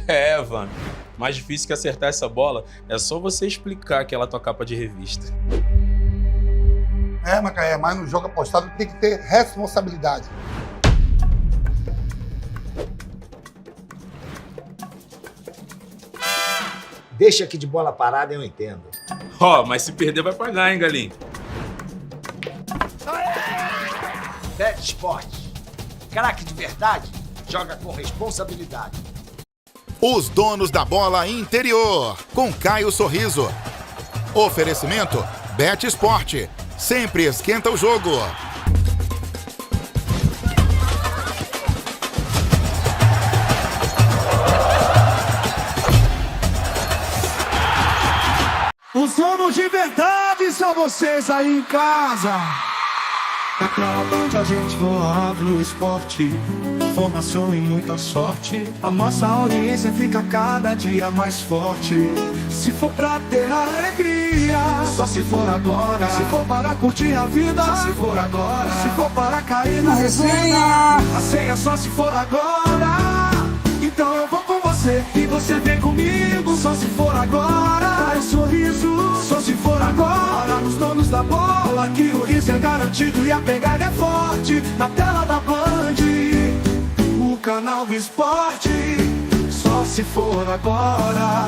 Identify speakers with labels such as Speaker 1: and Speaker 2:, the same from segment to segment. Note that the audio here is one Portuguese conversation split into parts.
Speaker 1: É, Vando. Mais difícil que acertar essa bola é só você explicar que ela é tua capa de revista.
Speaker 2: Macaé, mas no jogo apostado tem que ter responsabilidade.
Speaker 3: Deixa aqui de bola parada, eu entendo.
Speaker 1: Mas se perder vai pagar, hein, Galinho?
Speaker 3: Bet Sport. Craque de verdade, joga com responsabilidade.
Speaker 4: Os donos da bola interior, com Caio Sorriso. Oferecimento Bet Sport. Sempre esquenta o jogo.
Speaker 5: Os donos de verdade são vocês aí em casa. Na Band a gente voa no esporte, formação e muita sorte. A nossa audiência fica cada dia mais forte. Se for pra ter alegria, só se for agora. Se for para curtir a vida, só se for agora. Se for para cair na resenha, a senha só se for agora. Então eu vou com você e você vem comigo, só se for agora. Dá um sorriso, só se for agora. Nos donos da bola, que o risco é garantido e a pegada é forte. Na tela da Band, o canal do esporte. Só se for agora,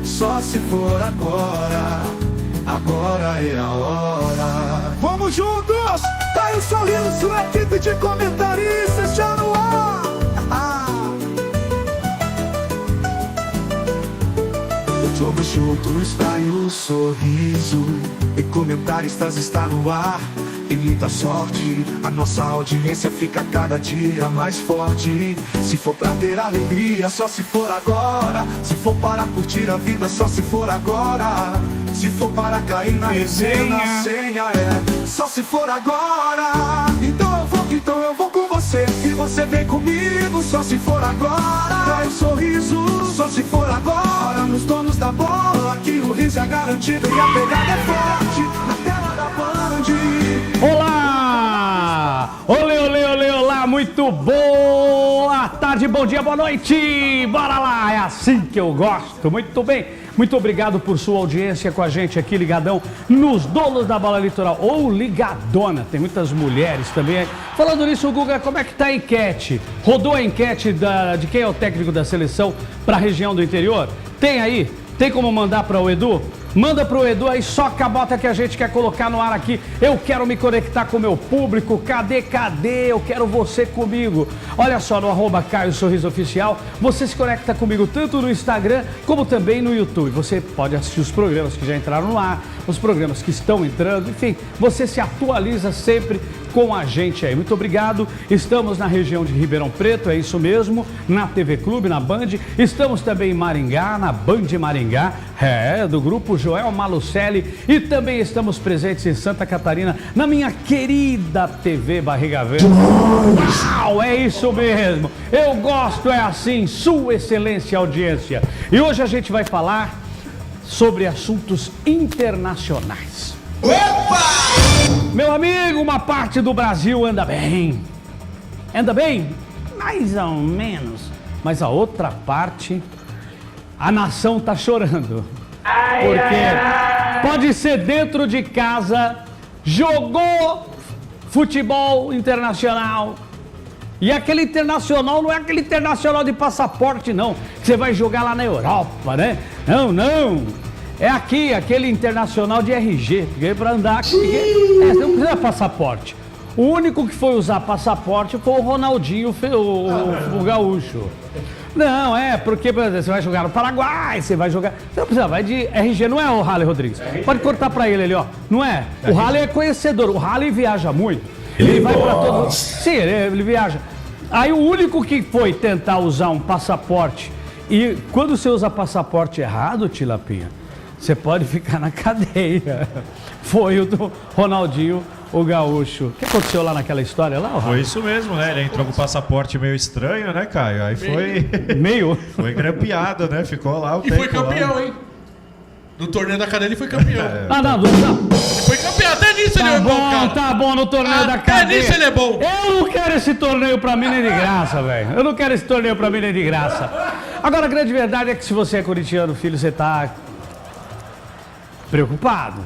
Speaker 5: só se for agora. Agora é a hora. Vamos juntos! Dá um sorriso, sua equipe de comentaristas já no ar. Somos juntos, dá o sorriso. E comentaristas está no ar. E muita sorte, a nossa audiência fica cada dia mais forte. Se for pra ter alegria, só se for agora. Se for para curtir a vida, só se for agora. Se for para cair na resenha, a senha é só se for agora. Então eu vou com você e você vem comigo, só se for agora. Dá um sorriso, só se for agora. Nos donos da bola, que o riso é garantido e a pegada é forte. Na tela da Band.
Speaker 6: Olá! Olê, olê, olê, olá! Muito boa tarde, bom dia, boa noite! Bora lá, é assim que eu gosto. Muito bem. Muito obrigado por sua audiência com a gente aqui, ligadão nos donos da bola litoral, ou ligadona, tem muitas mulheres também. Falando nisso, Guga, como é que tá a enquete? Rodou a enquete de quem é o técnico da seleção para a região do interior? Tem aí? Tem como mandar para o Edu? Manda pro Edu aí, soca a bota que a gente quer colocar no ar aqui. Eu quero me conectar com o meu público. Cadê? Eu quero você comigo. Olha só, no @Caio Sorriso Oficial, você se conecta comigo tanto no Instagram como também no YouTube. Você pode assistir os programas que já entraram no ar, os programas que estão entrando, enfim, você se atualiza sempre com a gente aí. Muito obrigado. Estamos na região de Ribeirão Preto, é isso mesmo, na TV Clube, na Band. Estamos também em Maringá, na Band Maringá, do grupo Joel Malucelli. E também estamos presentes em Santa Catarina, na minha querida TV Barriga Verde. Uau, é isso mesmo. Eu gosto, é assim, Sua Excelência Audiência. E hoje a gente vai falar sobre assuntos internacionais. Opa! Meu amigo, uma parte do Brasil anda bem. Anda bem? Mais ou menos. Mas a outra parte, a nação tá chorando. Porque pode ser dentro de casa, jogou futebol internacional. E aquele internacional não é aquele internacional de passaporte, não. Que você vai jogar lá na Europa, né? Não. É aquele internacional de RG, porque para andar aqui, você não precisa passaporte. O único que foi usar passaporte foi o Ronaldinho, o gaúcho. Não, porque por exemplo, você vai jogar no Paraguai, você vai jogar... Você não precisa, vai de RG, não é o Rally Rodrigues? Pode cortar para ele ali, ó. Não é? O Rally é conhecedor, o Rally viaja muito. Ele vai para todos... Sim, ele viaja. Aí o único que foi tentar usar um passaporte, e quando você usa passaporte errado, Tilapinha, você pode ficar na cadeia. Foi o do Ronaldinho, o gaúcho. O que aconteceu lá naquela história lá?
Speaker 7: Foi isso mesmo, né? Ele entrou com o passaporte meio estranho, né, Caio? Aí foi... Foi grampeado, né? Ficou lá o tempo.
Speaker 8: E foi campeão, hein? No torneio da cadeia ele foi campeão.
Speaker 6: Ele
Speaker 8: foi campeão, até nisso ele é bom, cara.
Speaker 6: Tá bom, no torneio da cadeia.
Speaker 8: Até nisso ele é bom.
Speaker 6: Eu não quero esse torneio pra mim nem de graça, velho. Eu não quero esse torneio pra mim nem de graça. Agora, a grande verdade é que se você é corintiano, filho, você tá preocupado.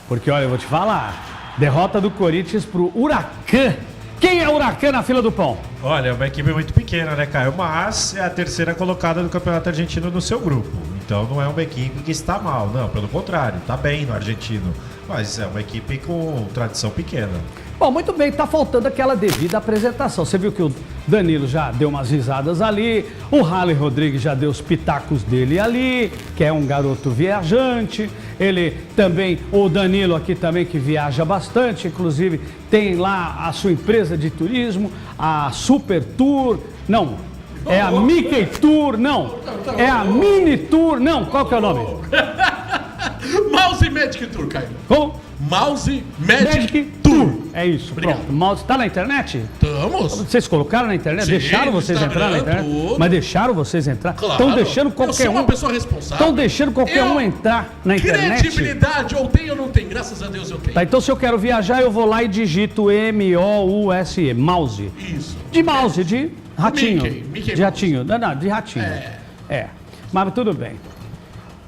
Speaker 6: Porque, olha, eu vou te falar, derrota do Corinthians pro Huracan. Quem é o Huracan na fila do pão?
Speaker 7: Olha, é uma equipe muito pequena, né, Caio? Mas é a terceira colocada do Campeonato Argentino no seu grupo. Então não é uma equipe que está mal, não, pelo contrário, está bem no argentino. Mas é uma equipe com tradição pequena.
Speaker 6: Bom, muito bem, tá faltando aquela devida apresentação. Você viu que o Danilo já deu umas risadas ali, o Rally Rodrigues já deu os pitacos dele ali, que é um garoto viajante. Ele também, o Danilo aqui também que viaja bastante, inclusive tem lá a sua empresa de turismo, a Super Tour, não, é a Mickey Tour, não, é a Mini Tour, não, qual que é o nome?
Speaker 8: Mouse Magic Tour, Caio.
Speaker 6: Como?
Speaker 8: Mouse Magic Tour.
Speaker 6: É isso,
Speaker 8: Obrigado.
Speaker 6: pronto. Mouse tá na internet?
Speaker 8: Estamos.
Speaker 6: Vocês colocaram na internet?
Speaker 8: Sim,
Speaker 6: deixaram vocês entrar na internet?
Speaker 8: tudo.
Speaker 6: Mas deixaram vocês entrar?
Speaker 8: Claro.
Speaker 6: Estão deixando
Speaker 8: Eu
Speaker 6: qualquer
Speaker 8: sou uma
Speaker 6: um.
Speaker 8: pessoa responsável.
Speaker 6: Estão deixando qualquer
Speaker 8: Eu-
Speaker 6: um entrar na internet?
Speaker 8: Credibilidade, ou tem ou não tem? Graças a Deus eu tenho.
Speaker 6: Tá, então se eu quero viajar, eu vou lá e digito M-O-U-S-E, mouse.
Speaker 8: Isso.
Speaker 6: De mouse, de ratinho.
Speaker 8: Mickey
Speaker 6: de ratinho. Não, de ratinho. É. Mas tudo bem.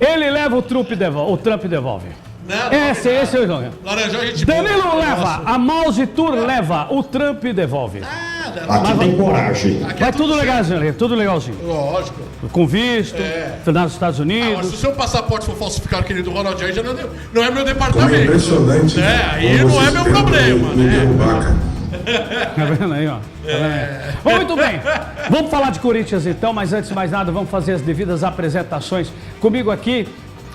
Speaker 6: Ele leva o Trump devolve.
Speaker 8: Não,
Speaker 6: Esse é o slogan.
Speaker 8: Laranjão, gente boa.
Speaker 6: Danilo leva,
Speaker 8: Nossa.
Speaker 6: a Mouse Tour leva, o Trump devolve.
Speaker 8: Aqui
Speaker 5: tem coragem.
Speaker 8: Aqui
Speaker 6: Vai
Speaker 8: é
Speaker 6: tudo
Speaker 8: certo.
Speaker 6: legalzinho, tudo legalzinho.
Speaker 8: Lógico.
Speaker 6: Com visto, nos Estados
Speaker 8: Agora,
Speaker 6: Unidos.
Speaker 8: se o seu passaporte for falsificado, querido Ronald, aí já não é meu departamento.
Speaker 5: impressionante.
Speaker 8: Aí não é meu problema, né?
Speaker 6: Tá vendo aí, ó? Tá vendo aí? Bom, muito bem. Vamos falar de Corinthians então, mas antes de mais nada, vamos fazer as devidas apresentações. Comigo aqui,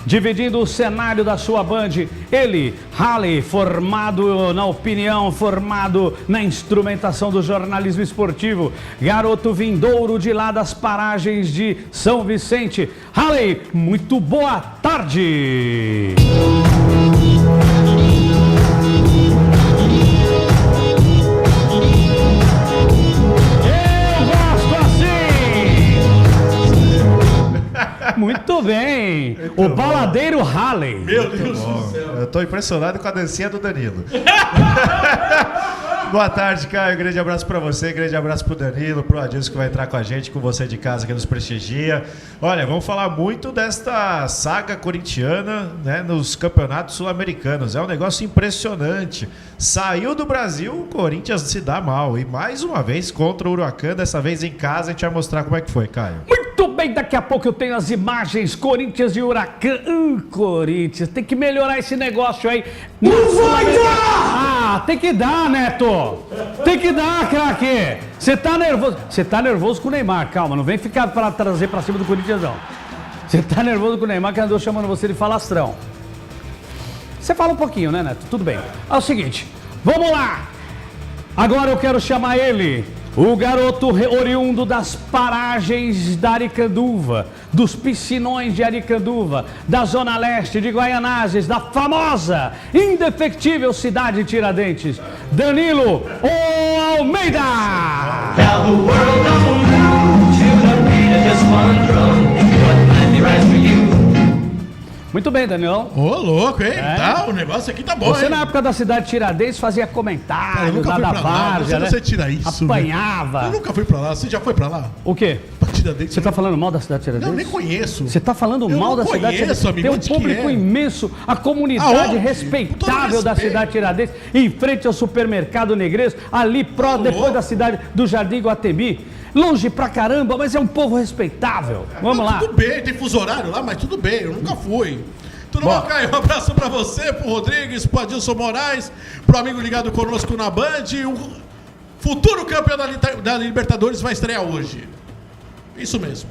Speaker 6: dividindo o cenário da sua Band, ele, Rally, formado na opinião, formado na instrumentação do jornalismo esportivo, garoto vindouro de lá das paragens de São Vicente. Rally, muito boa tarde! Eu gosto assim! Muito bem! O baladeiro Rally.
Speaker 8: Meu Deus do céu.
Speaker 7: Eu tô impressionado com a dancinha do Danilo. Boa tarde, Caio. Grande abraço pra você, grande abraço pro Danilo, pro Adilson que vai entrar com a gente, com você de casa que nos prestigia. Olha, vamos falar muito desta saga corintiana, né, nos campeonatos sul-americanos. É um negócio impressionante. Saiu do Brasil, o Corinthians se dá mal. E mais uma vez contra o Huracan, dessa vez em casa, a gente vai mostrar como é que foi, Caio.
Speaker 6: Muito bem, daqui a pouco eu tenho as imagens. Corinthians e Huracan. Corinthians, tem que melhorar esse negócio aí. Não vai dar! Ah, tem que dar, Neto! Tem que dar, craque! Você tá nervoso. Você tá nervoso com o Neymar, calma. Não vem ficar para trazer pra cima do Corinthians, não. Você tá nervoso com o Neymar que andou chamando você de falastrão. Você fala um pouquinho, né, Neto? Tudo bem. É o seguinte, vamos lá! Agora eu quero chamar ele, o garoto oriundo das paragens da Aricanduva, dos piscinões de Aricanduva, da Zona Leste de Guaianazes, da famosa, indefectível cidade de Tiradentes, Danilo Almeida! Muito bem, Danilão.
Speaker 8: Ô, louco, hein?
Speaker 6: É.
Speaker 8: Tá, o negócio aqui tá bom,
Speaker 6: Você
Speaker 8: hein?
Speaker 6: na época da cidade de Tiradentes fazia
Speaker 8: Cara,
Speaker 6: comentários
Speaker 8: eu nunca
Speaker 6: lá
Speaker 8: fui
Speaker 6: da
Speaker 8: pra lá,
Speaker 6: várzea,
Speaker 8: você
Speaker 6: né?
Speaker 8: não sei tirar isso,
Speaker 6: Apanhava.
Speaker 8: Eu nunca fui pra lá. Você já foi pra lá?
Speaker 6: O quê?
Speaker 8: Partida dele.
Speaker 6: Você tá falando mal da cidade de Tiradentes?
Speaker 8: Não, nem conheço.
Speaker 6: Você tá falando
Speaker 8: Eu
Speaker 6: mal
Speaker 8: não
Speaker 6: da cidade de
Speaker 8: conheço,
Speaker 6: Tiradentes?
Speaker 8: amigo,
Speaker 6: Tem um
Speaker 8: onde que
Speaker 6: público
Speaker 8: é?
Speaker 6: imenso, a comunidade
Speaker 8: Aonde? Com
Speaker 6: respeitável
Speaker 8: todo
Speaker 6: da
Speaker 8: respeito.
Speaker 6: cidade de Tiradentes, em frente ao supermercado Negreiros, ali depois da cidade do Jardim Guatemi. Longe pra caramba, mas é um povo respeitável. Vamos
Speaker 8: Não,
Speaker 6: lá.
Speaker 8: Tudo bem, tem fuso horário lá, mas tudo bem, eu nunca fui. Tudo bom, Caio? Um abraço pra você, pro Rodrigues, pro Adilson Moraes, pro amigo ligado conosco na Band. O futuro campeão da Libertadores vai estrear hoje. Isso mesmo.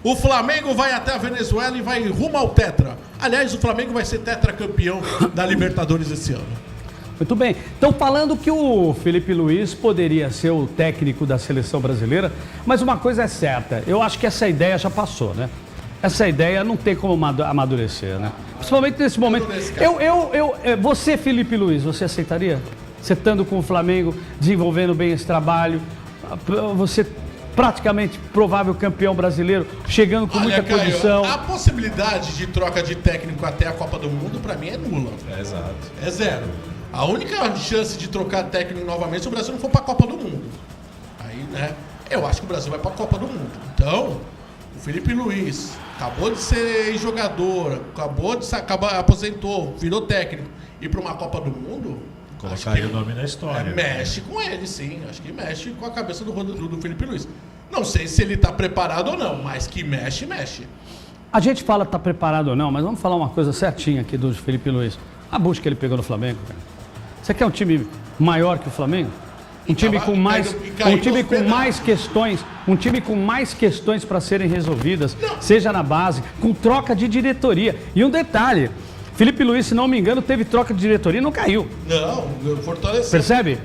Speaker 8: O Flamengo vai até a Venezuela e vai rumo ao Tetra. Aliás, o Flamengo vai ser tetracampeão da Libertadores esse ano.
Speaker 6: Muito bem. Estão falando que o Felipe Luiz poderia ser o técnico da seleção brasileira, mas uma coisa é certa, eu acho que essa ideia já passou, né? Essa ideia não tem como amadurecer, né? Principalmente nesse momento. Você, Felipe Luiz, você aceitaria? Você estando com o Flamengo, desenvolvendo bem esse trabalho, você praticamente provável campeão brasileiro, chegando com muita
Speaker 8: Caio,
Speaker 6: condição.
Speaker 8: a possibilidade de troca de técnico até a Copa do Mundo, pra mim, é nula.
Speaker 7: É exato.
Speaker 8: É zero. A única chance de trocar técnico novamente se o Brasil não for pra Copa do Mundo. Aí, né? Eu acho que o Brasil vai pra Copa do Mundo. Então, o Felipe Luiz acabou de ser jogador, aposentou, virou técnico, ir para uma Copa do Mundo,
Speaker 7: Colocaria o nome na história.
Speaker 8: Mexe com ele, sim. Acho que mexe com a cabeça do Felipe Luiz. Não sei se ele está preparado ou não, mas que mexe, mexe.
Speaker 6: A gente fala que tá preparado ou não, mas vamos falar uma coisa certinha aqui do Felipe Luiz. A bucha que ele pegou no Flamengo, cara. Você quer um time maior que o Flamengo? Um time com mais questões para serem resolvidas, seja na base, com troca de diretoria. E um detalhe, Felipe Luiz, se não me engano, teve troca de diretoria e não caiu.
Speaker 8: Não, fortaleceu.
Speaker 6: Percebe?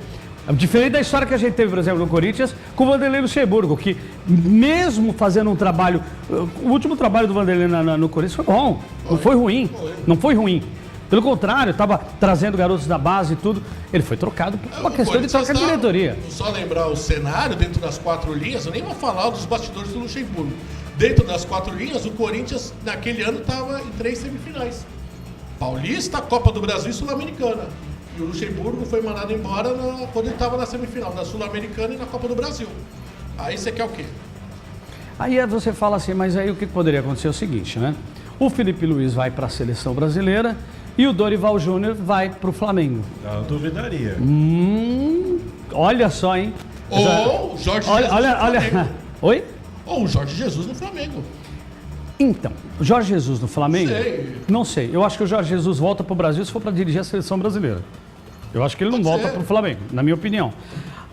Speaker 6: Diferente da história que a gente teve, por exemplo, no Corinthians, com o Vanderlei Luxemburgo, que mesmo fazendo um trabalho, o último trabalho do Vanderlei no Corinthians foi bom, não foi ruim, não foi ruim. Pelo contrário, estava trazendo garotos da base e tudo. Ele foi trocado por uma questão de troca de diretoria.
Speaker 8: Só lembrar o cenário dentro das 4 linhas, eu nem vou falar dos bastidores do Luxemburgo. Dentro das 4 linhas, o Corinthians naquele ano estava em 3 semifinais. Paulista, Copa do Brasil e Sul-Americana. E o Luxemburgo foi mandado embora quando ele estava na semifinal, na Sul-Americana e na Copa do Brasil. Aí você quer o quê?
Speaker 6: Aí você fala assim, mas aí o que poderia acontecer é o seguinte, né? O Felipe Luiz vai para a seleção brasileira e o Dorival Júnior vai para o Flamengo.
Speaker 7: Não duvidaria.
Speaker 6: Olha só, hein?
Speaker 8: Ou o Jorge Jesus no Flamengo.
Speaker 6: Oi?
Speaker 8: Ou o Jorge Jesus no Flamengo.
Speaker 6: Então, o Jorge Jesus no Flamengo?
Speaker 8: Sei.
Speaker 6: Não sei. Eu acho que o Jorge Jesus volta para o Brasil se for para dirigir a seleção brasileira. Eu acho que ele não volta para o Flamengo, na minha opinião.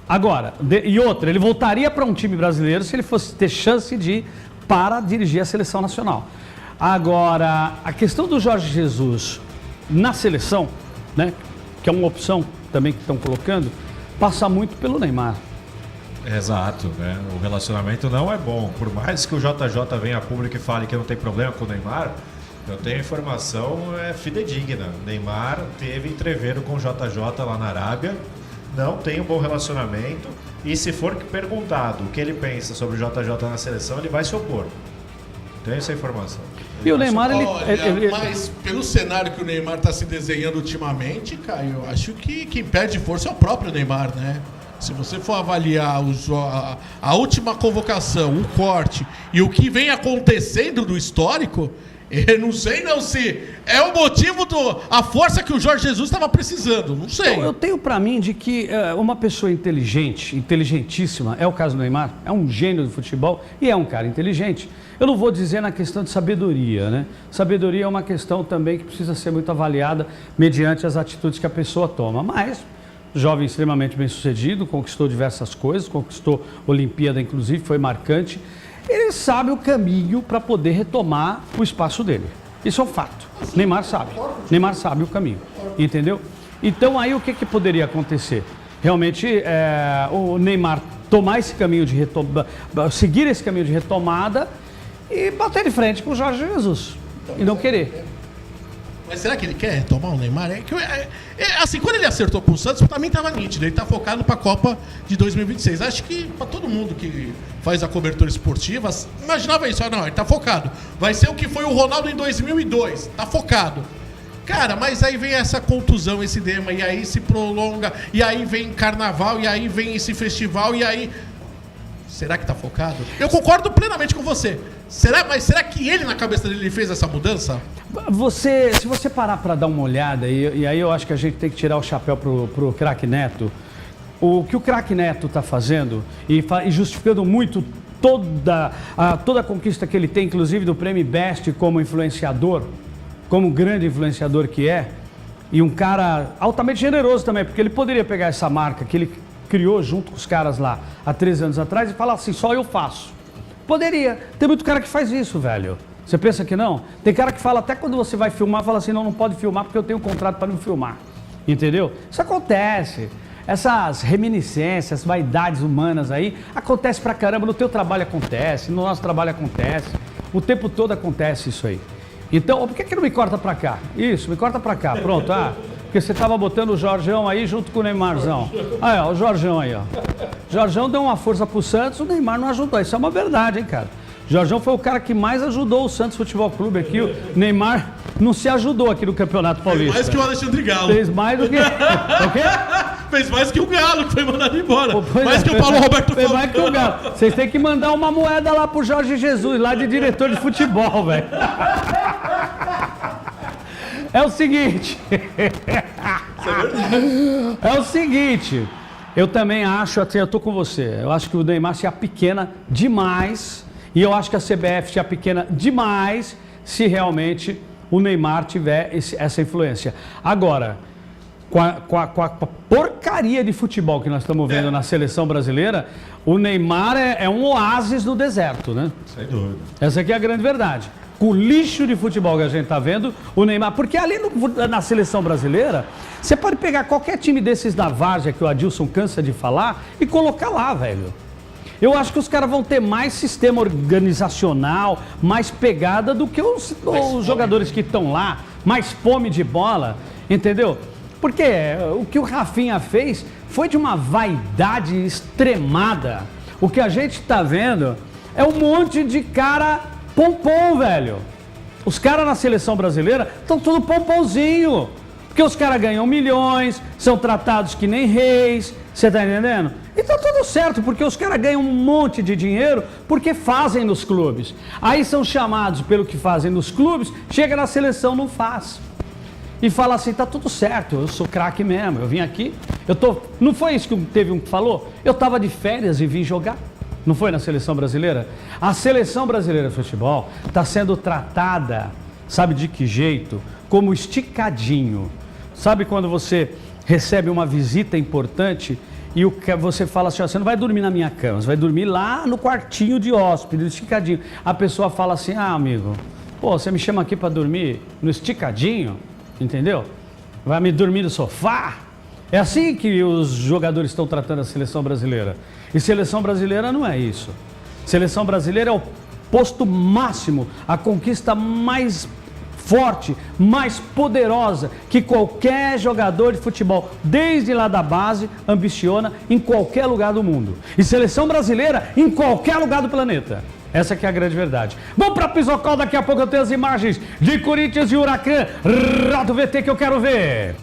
Speaker 6: Agora, ele voltaria para um time brasileiro se ele fosse ter chance de ir para dirigir a seleção nacional. Agora, a questão do Jorge Jesus na seleção, né, que é uma opção também que estão colocando, passa muito pelo Neymar.
Speaker 7: Exato, né? O relacionamento não é bom. Por mais que o JJ venha a público e fale que não tem problema com o Neymar, eu tenho informação fidedigna. O Neymar teve entreveiro com o JJ lá na Arábia, não tem um bom relacionamento, e se for perguntado o que ele pensa sobre o JJ na seleção, ele vai se opor. Tenho essa informação.
Speaker 6: E o Neymar,
Speaker 8: Mas pelo cenário que o Neymar está se desenhando ultimamente, Caio, eu acho que quem perde força é o próprio Neymar, né? Se você for avaliar a última convocação, o corte e o que vem acontecendo do histórico, eu não sei não se é o motivo a força que o Jorge Jesus estava precisando, não sei.
Speaker 6: Eu tenho para mim de que uma pessoa inteligente, inteligentíssima, é o caso do Neymar, é um gênio do futebol e é um cara inteligente. Eu não vou dizer na questão de sabedoria, né? Sabedoria é uma questão também que precisa ser muito avaliada mediante as atitudes que a pessoa toma, mas jovem extremamente bem-sucedido, conquistou diversas coisas, conquistou Olimpíada, inclusive, foi marcante. Ele sabe o caminho para poder retomar o espaço dele. Isso é um fato. Neymar sabe o caminho, entendeu? Então aí o que poderia acontecer? Realmente o Neymar tomar esse caminho de seguir esse caminho de retomada e bater de frente com o Jorge Jesus e não querer.
Speaker 8: Mas será que ele quer retomar o Neymar? Assim, quando ele acertou com o Santos, também estava nítido. Ele está focado para a Copa de 2026. Acho que para todo mundo que faz a cobertura esportiva, imaginava isso. Não, ele está focado. Vai ser o que foi o Ronaldo em 2002. Está focado. Cara, mas aí vem essa contusão, esse edema, e aí se prolonga, e aí vem carnaval, e aí vem esse festival, e aí... Será que está focado? Eu concordo plenamente com você. Mas será que ele, na cabeça dele, fez essa mudança?
Speaker 6: Se você parar para dar uma olhada, e aí eu acho que a gente tem que tirar o chapéu pro craque Neto, o que o craque Neto está fazendo, e justificando muito toda a conquista que ele tem, inclusive do Prêmio Best como influenciador, como grande influenciador que é, e um cara altamente generoso também, porque ele poderia pegar essa marca que ele criou junto com os caras lá há 13 anos atrás e falar assim, só eu faço. Poderia. Tem muito cara que faz isso, velho. Você pensa que não? Tem cara que fala, até quando você vai filmar, fala assim, não pode filmar porque eu tenho um contrato para não filmar. Entendeu? Isso acontece. Essas reminiscências, vaidades humanas aí, acontece pra caramba. No teu trabalho acontece, no nosso trabalho acontece. O tempo todo acontece isso aí. Então, por que não me corta pra cá? Isso, me corta pra cá. Pronto, porque você tava botando o Jorgeão aí junto com o Neymarzão. Aí, ó, o Jorgeão aí, ó. O Jorgeão deu uma força pro Santos, o Neymar não ajudou. Isso é uma verdade, hein, cara. O Jorgeão foi o cara que mais ajudou o Santos Futebol Clube aqui. O Neymar não se ajudou aqui no Campeonato Paulista.
Speaker 8: Mais que o Alexandre Galo.
Speaker 6: Fez mais do que... O quê?
Speaker 8: Fez mais que o Galo, que foi mandado embora.
Speaker 6: Pois
Speaker 8: Mais
Speaker 6: é,
Speaker 8: que o Paulo Roberto
Speaker 6: fez mais que o Galo. Vocês têm que mandar uma moeda lá pro Jorge Jesus, lá de diretor de futebol, velho. É o seguinte. É o seguinte. Eu também acho, até eu tô com você. Eu acho que o Neymar se apequena demais. E eu acho que a CBF se apequena demais se realmente o Neymar tiver essa influência. Agora, com a porcaria de futebol que nós estamos vendo na seleção brasileira, o Neymar é um oásis no deserto, né?
Speaker 7: Sem dúvida.
Speaker 6: Essa aqui é a grande verdade. Com o lixo de futebol que a gente está vendo, o Neymar... Porque ali na seleção brasileira, você pode pegar qualquer time desses da várzea que o Adilson cansa de falar e colocar lá, velho. Eu acho que os caras vão ter mais sistema organizacional, mais pegada do que os jogadores que estão lá, mais fome de bola, entendeu? Porque o que o Rafinha fez foi de uma vaidade extremada. O que a gente está vendo é um monte de cara pompom, velho. Os caras na seleção brasileira estão tudo pompomzinho. Porque os caras ganham milhões, são tratados que nem reis, você tá entendendo? E tá tudo certo, porque os caras ganham um monte de dinheiro porque fazem nos clubes. Aí são chamados pelo que fazem nos clubes, chega na seleção, não faz. E fala assim, tá tudo certo, eu sou craque mesmo, eu vim aqui, Não foi isso que teve um que falou? Eu tava de férias e vim jogar. Não foi na seleção brasileira? A seleção brasileira de futebol está sendo tratada, sabe de que jeito? Como esticadinho. Sabe quando você recebe uma visita importante e você fala assim, ó, você não vai dormir na minha cama, você vai dormir lá no quartinho de hóspede, esticadinho. A pessoa fala assim, ah, amigo, pô, você me chama aqui para dormir no esticadinho, entendeu? Vai me dormir no sofá? É assim que os jogadores estão tratando a seleção brasileira. E seleção brasileira não é isso. Seleção brasileira é o posto máximo, a conquista mais forte, mais poderosa que qualquer jogador de futebol, desde lá da base, ambiciona em qualquer lugar do mundo. E seleção brasileira em qualquer lugar do planeta. Essa que é a grande verdade. Vamos para Pisocol, daqui a pouco eu tenho as imagens de Corinthians e Huracan. Roda o VT que eu quero ver.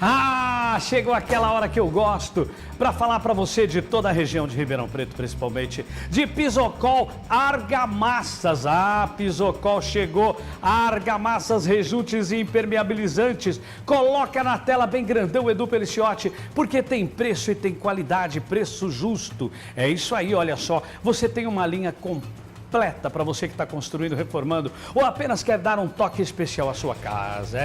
Speaker 6: Ah, chegou aquela hora que eu gosto para falar para você de toda a região de Ribeirão Preto, principalmente de Pisocol Argamassas. Ah, Pisocol chegou, argamassas, rejuntes e impermeabilizantes. Coloca na tela bem grandão, Edu Peliciotti, porque tem preço e tem qualidade, preço justo. É isso aí, olha só, você tem uma linha completa para você que está construindo, reformando ou apenas quer dar um toque especial à sua casa.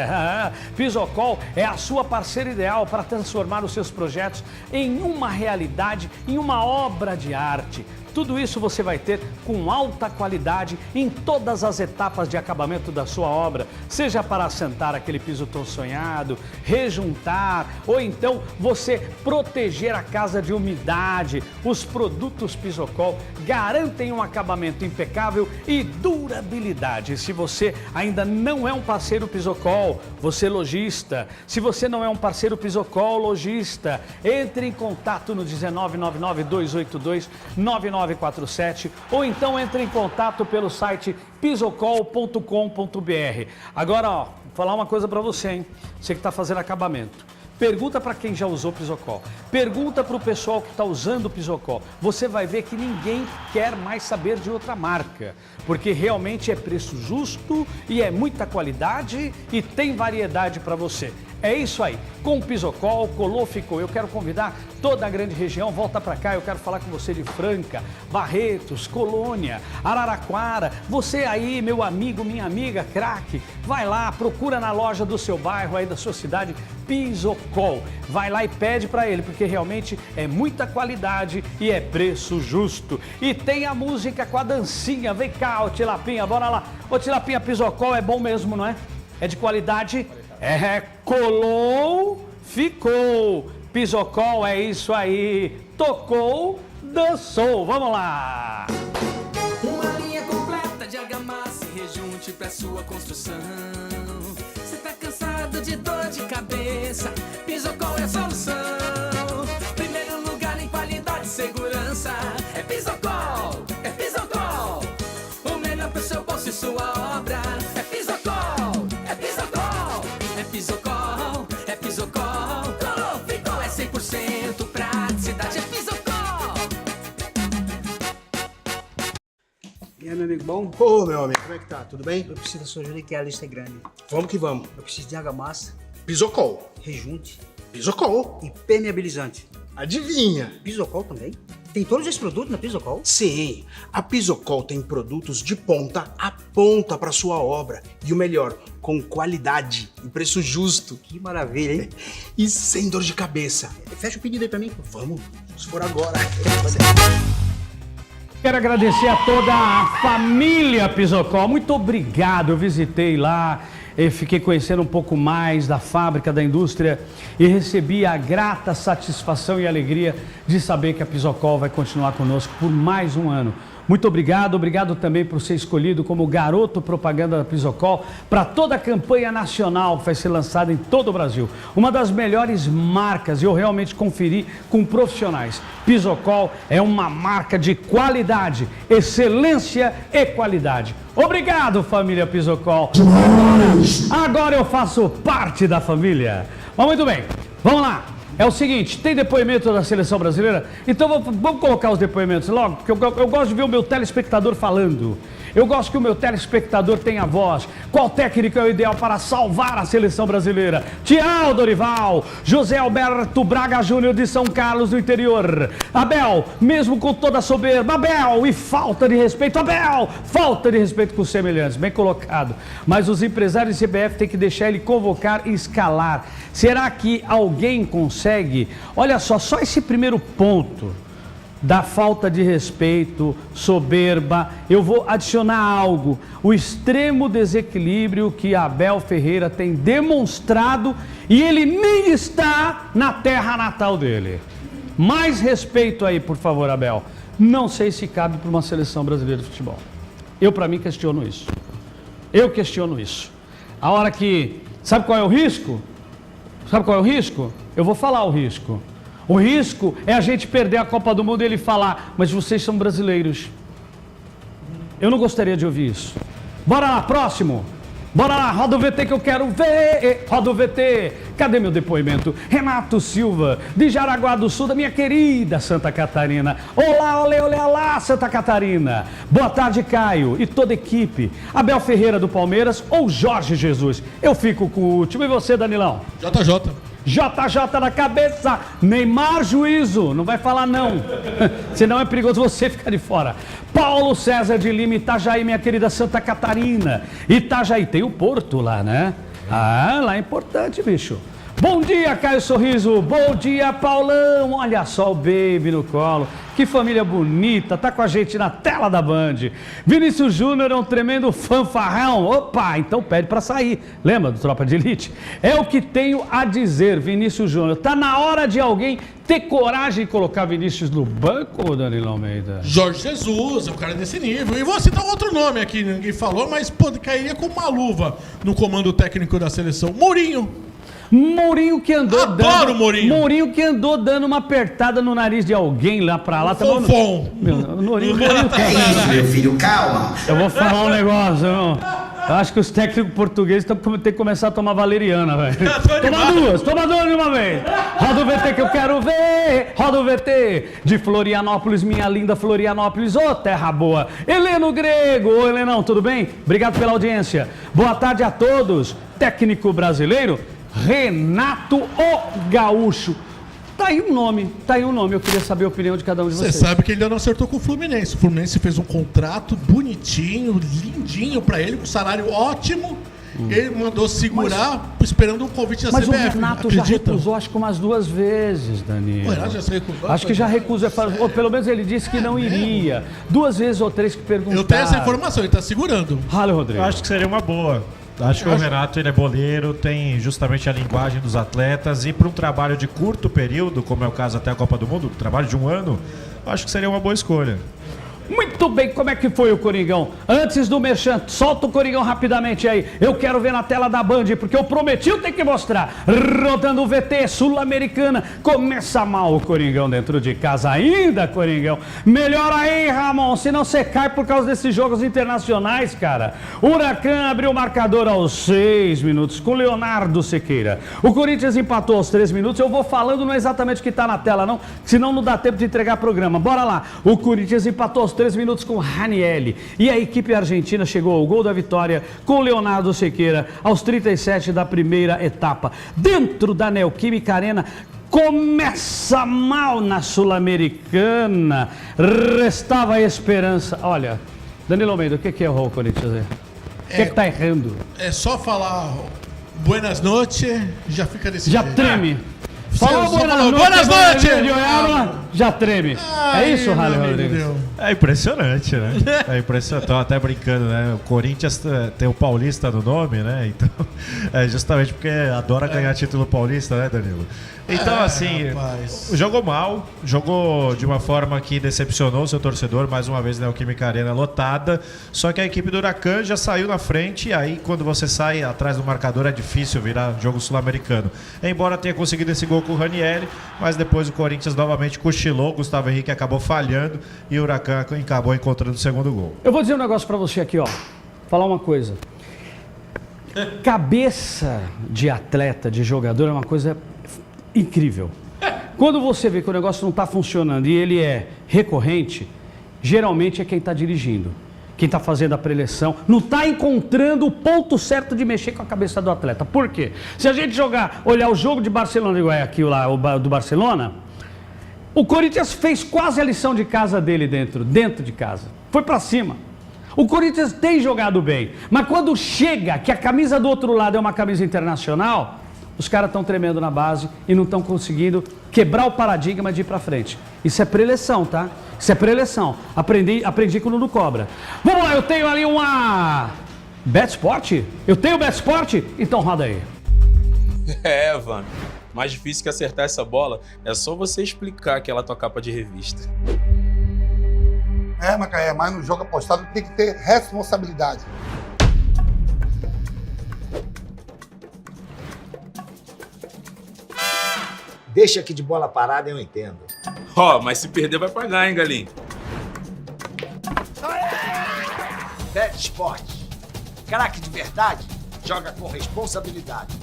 Speaker 6: Pisocol é a sua parceira ideal para transformar os seus projetos em uma realidade, em uma obra de arte. Tudo isso você vai ter com alta qualidade em todas as etapas de acabamento da sua obra, seja para assentar aquele piso tão sonhado, rejuntar ou então você proteger a casa de umidade. Os produtos Pisocol garantem um acabamento impecável e durabilidade. Se você ainda não é um parceiro Pisocol, você é lojista. Se você não é um parceiro Pisocol, lojista, entre em contato no 1999-282-9947 ou então entre em contato pelo site pisocol.com.br. Agora, ó, vou falar uma coisa para você, hein? Você que está fazendo acabamento. Pergunta para quem já usou Pisocol. Pergunta para o pessoal que está usando o Pisocol. Você vai ver que ninguém quer mais saber de outra marca, porque realmente é preço justo e é muita qualidade e tem variedade para você. É isso aí, com o Pisocol, colou, ficou. Eu quero convidar toda a grande região, volta para cá, eu quero falar com você de Franca, Barretos, Colônia, Araraquara. Você aí, meu amigo, minha amiga, craque, vai lá, procura na loja do seu bairro, aí da sua cidade, Pisocol. Vai lá e pede para ele, porque realmente é muita qualidade e é preço justo. E tem a música com a dancinha, vem cá, ô Tilapinha, bora lá. Ô Tilapinha, Pisocol é bom mesmo, não é? É de qualidade? É, colou, ficou. Pisocol é isso aí. Tocou, dançou. Vamos lá.
Speaker 9: Uma linha completa de argamassa e rejunte pra sua construção. Você tá cansado de dor de cabeça? Pisocol é a solução. Primeiro lugar em qualidade e segurança. É Pisocol, é Pisocol. O melhor pro seu bolso e sua obra. É Pisocol, é Pisocol. É Pisocol, é Pisocol.
Speaker 10: E aí, meu amigo, bom?
Speaker 11: Ô, meu amigo, como é que tá? Tudo bem?
Speaker 10: Eu preciso da sua ajuda que a lista é grande.
Speaker 11: Vamos que vamos.
Speaker 10: Eu preciso de argamassa,
Speaker 11: Pisocol.
Speaker 10: rejunte
Speaker 11: Pisocol.
Speaker 10: e permeabilizante.
Speaker 11: Adivinha?
Speaker 10: Pisocol também? Tem todos esses produtos na Pisocol?
Speaker 11: Sim, a Pisocol tem produtos de ponta a ponta para sua obra. E o melhor, com qualidade e preço justo.
Speaker 10: Que maravilha, hein?
Speaker 11: E sem dor de cabeça.
Speaker 10: Fecha o pedido aí pra mim.
Speaker 11: Vamos, se for agora.
Speaker 6: Quero agradecer a toda a família Pisocol. Muito obrigado. Eu visitei lá, fiquei conhecendo um pouco mais da fábrica, da indústria e recebi a grata satisfação e alegria de saber que a Pisocol vai continuar conosco por mais um ano. Muito obrigado, obrigado também por ser escolhido como garoto propaganda da Pisocol para toda a campanha nacional que vai ser lançada em todo o Brasil. Uma das melhores marcas, eu realmente conferi com profissionais. Pisocol é uma marca de qualidade, excelência e qualidade. Obrigado, família Pisocol. Agora eu faço parte da família. Mas muito bem, vamos lá. É o seguinte, tem depoimento da seleção brasileira? Então vamos colocar os depoimentos logo, porque eu gosto de ver o meu telespectador falando. Eu gosto que o meu telespectador tenha voz. Qual técnico é o ideal para salvar a seleção brasileira? Tiago Dorival, José Alberto Braga Júnior de São Carlos do interior. Abel, mesmo com toda a soberba, Abel, e falta de respeito, Abel, falta de respeito com os semelhantes, bem colocado. Mas os empresários do CBF têm que deixar ele convocar e escalar. Será que alguém consegue? Olha só esse primeiro ponto da falta de respeito, soberba, eu vou adicionar algo, o extremo desequilíbrio que Abel Ferreira tem demonstrado e ele nem está na terra natal dele. Mais respeito aí, por favor, Abel. Não sei se cabe para uma seleção brasileira de futebol. Eu, para mim, questiono isso. Eu questiono isso. A hora que... Sabe qual é o risco? Sabe qual é o risco? Eu vou falar o risco. O risco é a gente perder a Copa do Mundo e ele falar, mas vocês são brasileiros. Eu não gostaria de ouvir isso. Bora lá, próximo. Bora lá, roda o VT que eu quero ver. Roda o VT. Cadê meu depoimento? Renato Silva, de Jaraguá do Sul, da minha querida Santa Catarina. Olá, olê, olê, olá, Santa Catarina. Boa tarde, Caio e toda a equipe. Abel Ferreira do Palmeiras ou Jorge Jesus? Eu fico com o último. E você, Danilão?
Speaker 8: JJ.
Speaker 6: JJ na cabeça, Neymar juízo, não vai falar não, senão é perigoso você ficar de fora. Paulo César de Lima, Itajaí, minha querida Santa Catarina. Itajaí, tem o Porto lá, né? Ah, lá é importante, bicho. Bom dia, Caio Sorriso. Bom dia, Paulão. Olha só o baby no colo. Que família bonita. Tá com a gente na tela da Band. Vinícius Júnior é um tremendo fanfarrão. Opa, então pede pra sair. Lembra do Tropa de Elite? É o que tenho a dizer, Vinícius Júnior. Tá na hora de alguém ter coragem de colocar Vinícius no banco, Danilo Almeida?
Speaker 8: Jorge Jesus, é um cara desse nível. E vou citar outro nome aqui, ninguém falou, mas cairia com uma luva no comando técnico da seleção. Mourinho.
Speaker 6: Mourinho que andou
Speaker 8: Adoro Mourinho.
Speaker 6: Mourinho que andou dando uma apertada no nariz de alguém lá pra lá.
Speaker 8: Fofão.
Speaker 6: Mourinho,
Speaker 3: Meu filho, calma.
Speaker 6: Eu vou falar um negócio, irmão. Eu acho que os técnicos portugueses têm que começar a tomar valeriana, velho. Toma duas de uma vez. Roda o VT que eu quero ver. Roda o VT de Florianópolis, minha linda Florianópolis. Ô, terra boa. Heleno Grego. Ô, Helenão, tudo bem? Obrigado pela audiência. Boa tarde a todos. Técnico brasileiro, Renato o Gaúcho. Tá aí um nome, eu queria saber a opinião de cada um de vocês.
Speaker 8: Você sabe que ele ainda não acertou com o Fluminense. O Fluminense fez um contrato bonitinho, lindinho pra ele, com salário ótimo. Ele mandou segurar, esperando um convite da CBF.
Speaker 6: Mas o Renato já recusou, acho que umas 2 vezes, Danilo.
Speaker 8: O Renato já se recusou?
Speaker 6: Acho que já recusou, ou pelo menos ele disse que não iria. 2 vezes ou 3 que perguntaram.
Speaker 8: Eu tenho essa informação, ele tá segurando.
Speaker 6: Fala, Rodrigo.
Speaker 7: Eu acho que seria uma boa. Acho que o Renato ele é boleiro, tem justamente a linguagem dos atletas e para um trabalho de curto período, como é o caso até a Copa do Mundo, trabalho de 1 ano, acho que seria uma boa escolha.
Speaker 6: Muito bem, como é que foi o Coringão? Antes do merchan, solta o Coringão rapidamente aí. Eu quero ver na tela da Band, porque eu prometi, eu tenho que mostrar. Rodando o VT Sul-Americana. Começa mal o Coringão dentro de casa ainda, Coringão. Melhora aí, Ramon, senão você cai por causa desses jogos internacionais, cara. Huracan abriu o marcador aos 6 minutos com Leonardo Sequeira. O Corinthians empatou aos 3 minutos. Eu vou falando não é exatamente o que está na tela, não, senão não dá tempo de entregar programa. Bora lá. O Corinthians empatou aos 3 minutos com Ranieri. E a equipe argentina chegou ao gol da vitória com Leonardo Sequeira aos 37 da primeira etapa. Dentro da Neoquímica Arena, começa mal na Sul-Americana. Restava a esperança. Olha, Danilo Almeida, o que é o Corinthians? O que tá errando?
Speaker 8: É só falar buenas noches, já fica desse
Speaker 6: já
Speaker 8: jeito.
Speaker 6: treme. Falou
Speaker 8: buenas noches!
Speaker 6: Já treme. É isso, Rally Rodrigues?
Speaker 7: É impressionante, né? É impressionante. Tô até brincando, né? O Corinthians tem o Paulista no nome, né? Então, é justamente porque adora ganhar título paulista, né, Danilo? Então, assim, jogou mal, jogou de uma forma que decepcionou o seu torcedor, mais uma vez na Neoquímica Arena lotada, só que a equipe do Huracan já saiu na frente, e aí quando você sai atrás do marcador é difícil virar jogo sul-americano. Embora tenha conseguido esse gol com o Ranieri, mas depois o Corinthians novamente cochilou, Gustavo Henrique acabou falhando e o Huracan acabou encontrando o segundo gol.
Speaker 6: Eu vou dizer um negócio pra você aqui, ó, falar uma coisa. Cabeça de atleta, de jogador, é uma coisa incrível. Quando você vê que o negócio não está funcionando e ele é recorrente, geralmente é quem está dirigindo, quem está fazendo a preleção, não está encontrando o ponto certo de mexer com a cabeça do atleta. Por quê? Se a gente olhar o jogo de Barcelona e Guayaquil lá, do Barcelona, o Corinthians fez quase a lição de casa dele dentro de casa. Foi para cima. O Corinthians tem jogado bem, mas quando chega que a camisa do outro lado é uma camisa internacional, os caras estão tremendo na base e não estão conseguindo quebrar o paradigma de ir pra frente. Isso é preleção, tá? Isso é preleção. Aprendi com o Nuno Cobra. Vamos lá, eu tenho ali uma... Betsport? Eu tenho Betsport? Então roda aí.
Speaker 1: É, Vano. Mais difícil que acertar essa bola é só você explicar que ela é tua capa de revista.
Speaker 2: Macaé, mas no jogo apostado tem que ter responsabilidade.
Speaker 3: Deixa aqui de bola parada, eu entendo.
Speaker 1: Mas se perder vai pagar, hein, Galinho?
Speaker 3: Betsport. Craque de verdade, joga com responsabilidade.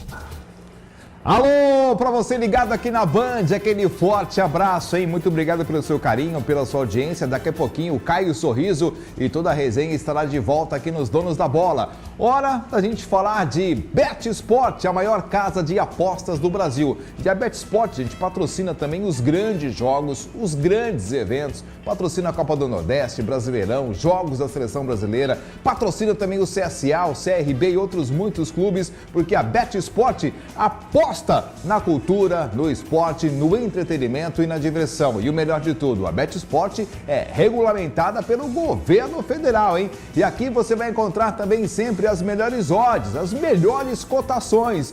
Speaker 12: Alô, pra você ligado aqui na Band, aquele forte abraço, hein? Muito obrigado pelo seu carinho, pela sua audiência. Daqui a pouquinho o Caio Sorriso e toda a resenha estará de volta aqui nos Donos da Bola. Hora da gente falar de Betsport, a maior casa de apostas do Brasil. E a Betsport, a gente patrocina também os grandes jogos, os grandes eventos, patrocina a Copa do Nordeste, Brasileirão, jogos da Seleção Brasileira, patrocina também o CSA, o CRB e outros muitos clubes, porque a Betsport aposta na cultura, no esporte, no entretenimento e na diversão. E o melhor de tudo, a Betsport é regulamentada pelo governo federal, hein? E aqui você vai encontrar também sempre as melhores odds, as melhores cotações.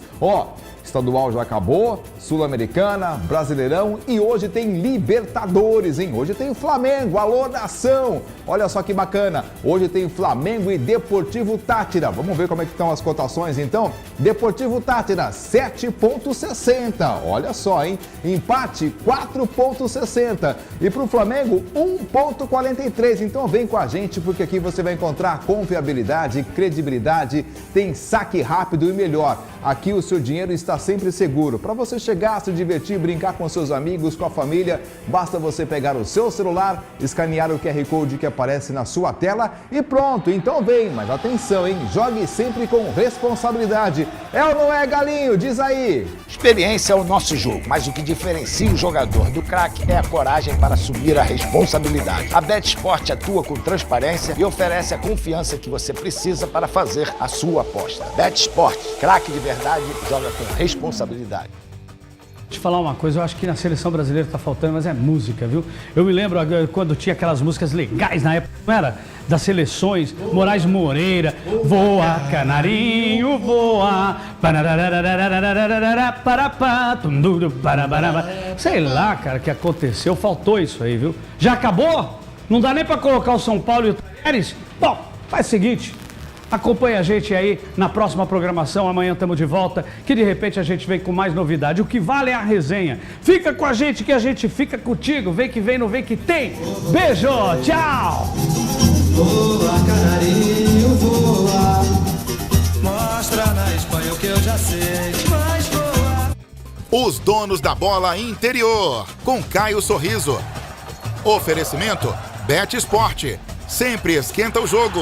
Speaker 12: Estadual já acabou, Sul-Americana, Brasileirão e hoje tem Libertadores, hein? Hoje tem Flamengo, alô nação! Olha só que bacana, hoje tem Flamengo e Deportivo Táchira. Vamos ver como é que estão as cotações então? Deportivo Táchira, 7,60. Olha só, hein? Empate, 4,60. E para o Flamengo, 1,43. Então vem com a gente porque aqui você vai encontrar confiabilidade, credibilidade, tem saque rápido e melhor. Aqui o seu dinheiro está sempre seguro. Para você chegar, se divertir, brincar com seus amigos, com a família, basta você pegar o seu celular, escanear o QR Code que aparece na sua tela e pronto. Então vem, mas atenção, hein? Jogue sempre com responsabilidade. É ou não é, Galinho? Diz aí.
Speaker 3: Experiência é o nosso jogo, mas o que diferencia o jogador do craque é a coragem para assumir a responsabilidade. A Betsport atua com transparência e oferece a confiança que você precisa para fazer a sua aposta. Betsport, craque de verdade, joga com responsabilidade.
Speaker 6: Te falar uma coisa, eu acho que na seleção brasileira tá faltando, mas é música, viu? Eu me lembro quando tinha aquelas músicas legais na época, não era? Das seleções, Moraes Moreira, voa, canarinho, voa, sei lá, cara, o que aconteceu, faltou isso aí, viu? Já acabou? Não dá nem pra colocar o São Paulo e o Tajeres? Bom, faz o seguinte... Acompanhe a gente aí na próxima programação, amanhã estamos de volta, que de repente a gente vem com mais novidade. O que vale é a resenha. Fica com a gente que a gente fica contigo. Vem que vem, não vem que tem. Beijo, tchau!
Speaker 5: Voa, canarinho, voa. Mostra na Espanha o que eu já sei. Mas voa.
Speaker 4: Os Donos da Bola Interior, com Caio Sorriso. Oferecimento Bet Esporte. Sempre esquenta o jogo.